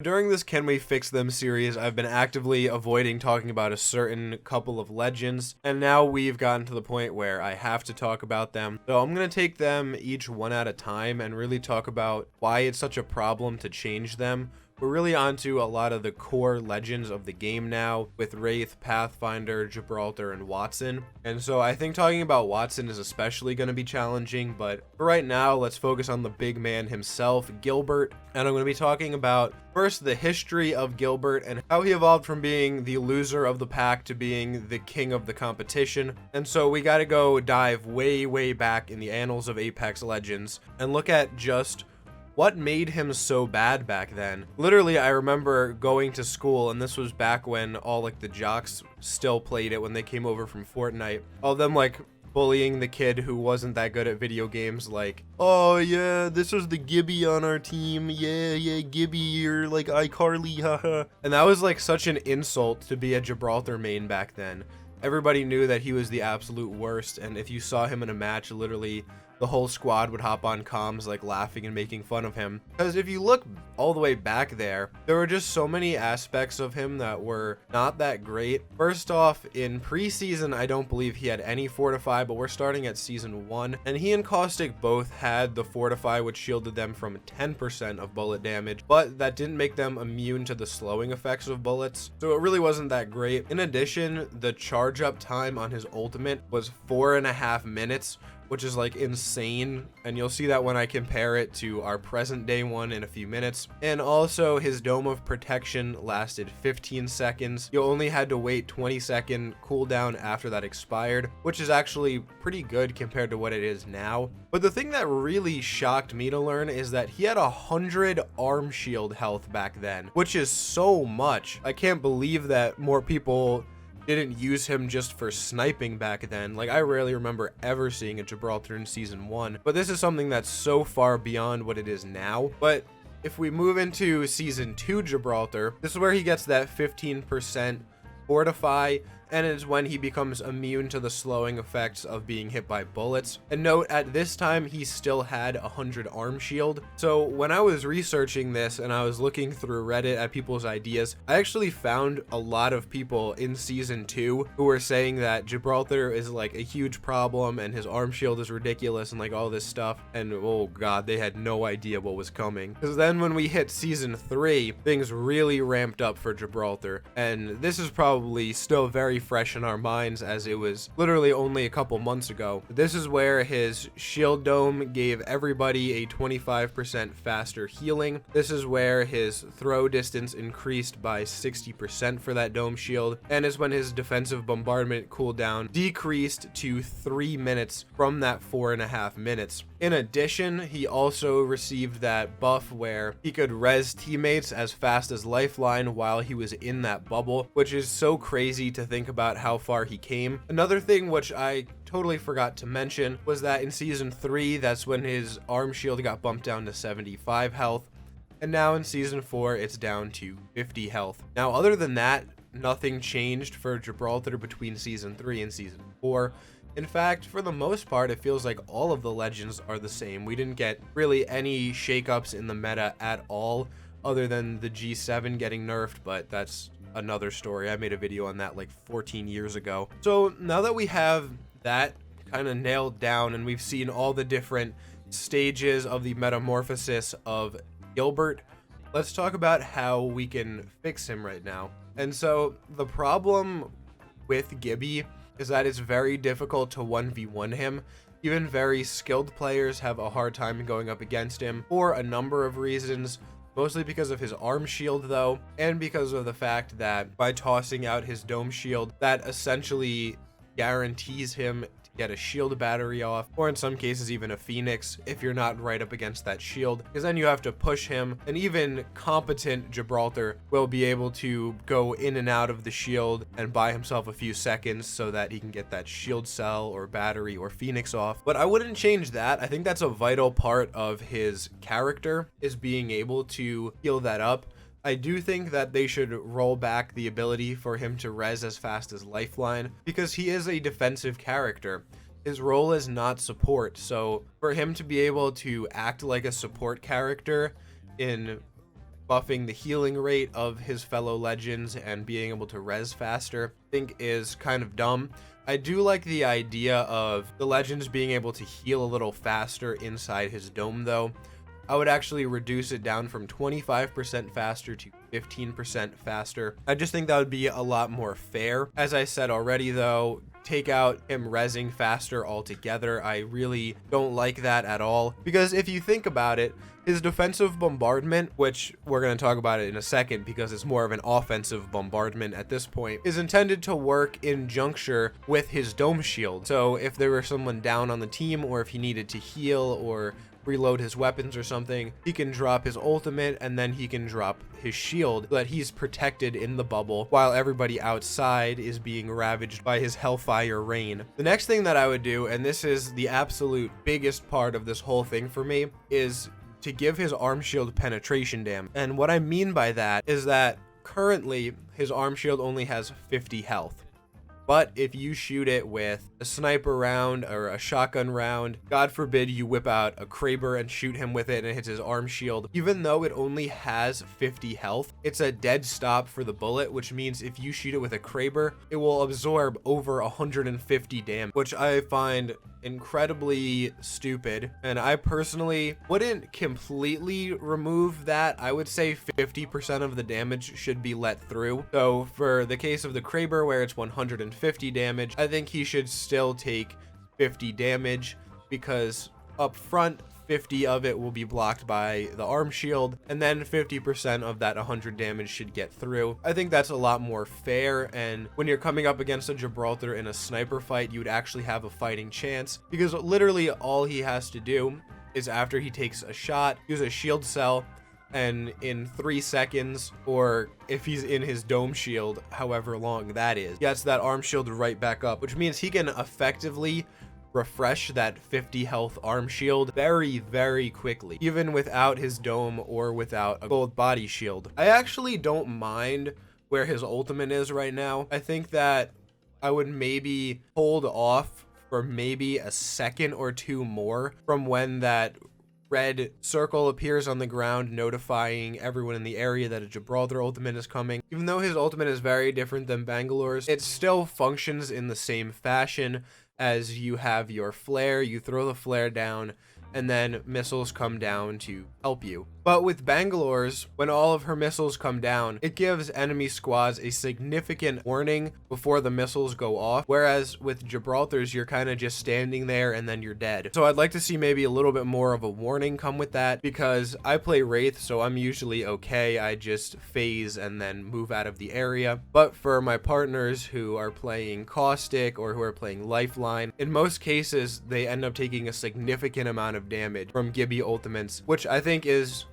During this Can We Fix Them series, I've been actively avoiding talking about a certain couple of legends, and now we've gotten to the point where I have to talk about them. So I'm going to take them each one at a time and really talk about why it's such a problem to change them. We're really onto a lot of the core legends of the game now, with Wraith, Pathfinder, Gibraltar, and Watson. And so I think talking about Watson is especially going to be challenging, but for right now, let's focus on the big man himself, Gilbert. And I'm going to be talking about first the history of Gilbert and how he evolved from being the loser of the pack to being the king of the competition. And so we got to go dive way back in the annals of Apex Legends and look at just what made him so bad back then. Literally, I remember going to school, and this was back when all like the jocks still played it when they came over from Fortnite. All of them like bullying the kid who wasn't that good at video games, like, oh yeah, this was the Gibby on our team, yeah, Gibby, you're like iCarly, haha. And that was like such an insult to be a Gibraltar main back then. Everybody knew that he was the absolute worst, and if you saw him in a match, literally the whole squad would hop on comms like laughing and making fun of him. Because if you look all the way back there were just so many aspects of him that were not that great. First off, in preseason, I don't believe he had any Fortify, but we're starting at season 1, and he and Caustic both had the Fortify, which shielded them from 10% of bullet damage, but that didn't make them immune to the slowing effects of bullets, so it really wasn't that great. In addition, the charge up time on his ultimate was 4.5 minutes, which is like insane, and you'll see that when I compare it to our present day one in a few minutes. And also his Dome of Protection lasted 15 seconds. You only had to wait 20-second cooldown after that expired, which is actually pretty good compared to what it is now. But the thing that really shocked me to learn is that he had 100 arm shield health back then, which is so much. I can't believe that more people didn't use him just for sniping back then. Like, I rarely remember ever seeing a Gibraltar in season 1, but this is something that's so far beyond what it is now. But if we move into season 2 Gibraltar, this is where he gets that 15% Fortify, and it's when he becomes immune to the slowing effects of being hit by bullets. And note, at this time, he still had 100 arm shield. So when I was researching this and I was looking through Reddit at people's ideas, I actually found a lot of people in season 2 who were saying that Gibraltar is like a huge problem and his arm shield is ridiculous and like all this stuff. And oh god, they had no idea what was coming. Because then when we hit season 3, things really ramped up for Gibraltar. And this is probably still very fresh in our minds, as it was literally only a couple months ago. This is where his shield dome gave everybody a 25% faster healing. This is where his throw distance increased by 60% for that dome shield, and is when his defensive bombardment cooldown decreased to 3 minutes from that 4.5 minutes. In addition, he also received that buff where he could res teammates as fast as Lifeline while he was in that bubble, which is so crazy to think about how far he came. Another thing which I totally forgot to mention was that in season 3, that's when his arm shield got bumped down to 75 health, and now in season 4 it's down to 50 health. Now, other than that, nothing changed for Gibraltar between season 3 and season 4. In fact, for the most part, it feels like all of the legends are the same. We didn't get really any shakeups in the meta at all, other than the G7 getting nerfed, but that's another story. I made a video on that like 14 years ago. So now that we have that kind of nailed down and we've seen all the different stages of the metamorphosis of Gilbert, let's talk about how we can fix him right now. And so the problem with Gibby is that it's very difficult to 1v1 him. Even very skilled players have a hard time going up against him for a number of reasons. Mostly because of his arm shield though, and because of the fact that by tossing out his dome shield, that essentially guarantees him to get a shield battery off, or in some cases even a Phoenix if you're not right up against that shield, because then you have to push him, and even competent Gibraltar will be able to go in and out of the shield and buy himself a few seconds so that he can get that shield cell or battery or Phoenix off. But I wouldn't change that. I think that's a vital part of his character, is being able to heal that up. I do think that they should roll back the ability for him to res as fast as Lifeline, because he is a defensive character. His role is not support, so for him to be able to act like a support character in buffing the healing rate of his fellow legends and being able to res faster, I think is kind of dumb. I do like the idea of the legends being able to heal a little faster inside his dome though. I would actually reduce it down from 25% faster to 15% faster. I just think that would be a lot more fair. As I said already though, take out him rezzing faster altogether. I really don't like that at all, because if you think about it, his defensive bombardment, which we're going to talk about it in a second because it's more of an offensive bombardment at this point, is intended to work in juncture with his dome shield. So if there were someone down on the team, or if he needed to heal or reload his weapons or something, he can drop his ultimate and then he can drop his shield so that he's protected in the bubble while everybody outside is being ravaged by his hellfire rain. The next thing that I would do, and this is the absolute biggest part of this whole thing for me, is to give his arm shield penetration damage. And what I mean by that is that currently his arm shield only has 50 health. But if you shoot it with a sniper round or a shotgun round, God forbid you whip out a Kraber and shoot him with it and it hits his arm shield, even though it only has 50 health, it's a dead stop for the bullet, which means if you shoot it with a Kraber, it will absorb over 150 damage, which I find incredibly stupid. And I personally wouldn't completely remove that. I would say 50% of the damage should be let through. So for the case of the Kraber where it's 150 damage, I think he should still take 50 damage, because up front 50 of it will be blocked by the arm shield, and then 50% of that 100 damage should get through. I think that's a lot more fair, and when you're coming up against a Gibraltar in a sniper fight, you would actually have a fighting chance, because literally all he has to do is, after he takes a shot, use a shield cell, and in 3 seconds, or if he's in his dome shield, however long that is, gets that arm shield right back up, which means he can effectively refresh that 50 health arm shield very, very quickly, even without his dome or without a gold body shield. I actually don't mind where his ultimate is right now. I think that I would maybe hold off for maybe a second or two more from when that red circle appears on the ground notifying everyone in the area that a Gibraltar ultimate is coming. Even though his ultimate is very different than Bangalore's, it still functions in the same fashion as you have your flare. You throw the flare down and then missiles come down to help you. But with Bangalore's, when all of her missiles come down, it gives enemy squads a significant warning before the missiles go off, whereas with Gibraltar's, you're kind of just standing there and then you're dead. So I'd like to see maybe a little bit more of a warning come with that, because I play Wraith, so I'm usually okay. I just phase and then move out of the area. But for my partners who are playing Caustic or who are playing Lifeline, in most cases, they end up taking a significant amount of damage from Gibby ultimates, which I think is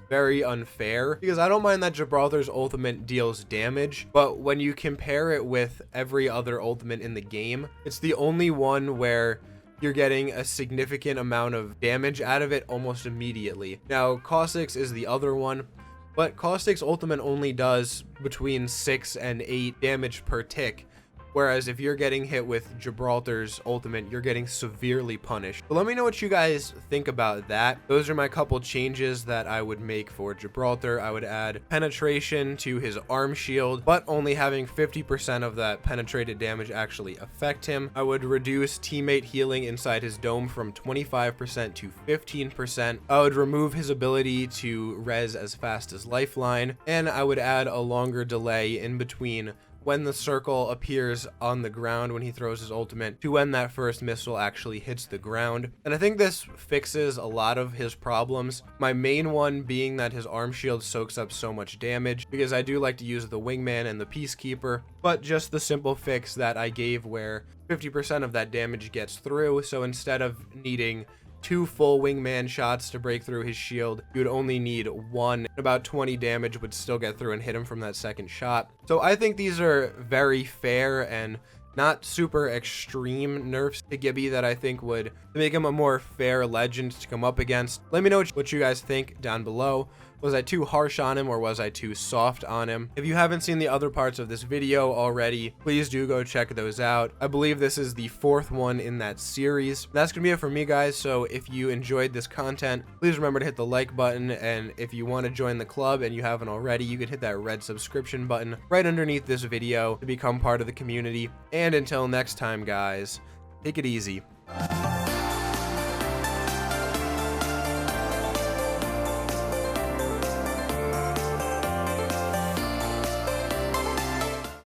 very unfair, because I don't mind that Gibraltar's ultimate deals damage, but when you compare it with every other ultimate in the game, it's the only one where you're getting a significant amount of damage out of it almost immediately. Now, Caustic's is the other one, but Caustic's ultimate only does between 6 and 8 damage per tick, whereas if you're getting hit with Gibraltar's ultimate, you're getting severely punished. So let me know what you guys think about that. Those are my couple changes that I would make for Gibraltar. I would add penetration to his arm shield, but only having 50% of that penetrated damage actually affect him. I would reduce teammate healing inside his dome from 25% to 15%. I would remove his ability to res as fast as Lifeline, and I would add a longer delay in between when the circle appears on the ground when he throws his ultimate to when that first missile actually hits the ground. And I think this fixes a lot of his problems. My main one being that his arm shield soaks up so much damage, because I do like to use the wingman and the peacekeeper, but just the simple fix that I gave where 50% of that damage gets through. So instead of needing 2 full wingman shots to break through his shield, you would only need 1. About 20 damage would still get through and hit him from that second shot. So I think these are very fair and not super extreme nerfs to Gibby that I think would make him a more fair legend to come up against. Let me know what you guys think down below. Was I too harsh on him or was I too soft on him? If you haven't seen the other parts of this video already, please do go check those out. I believe this is the 4th one in that series. That's gonna be it for me, guys. So if you enjoyed this content, please remember to hit the like button, and if you want to join the club and you haven't already, you can hit that red subscription button right underneath this video to become part of the community. And until next time, guys, take it easy.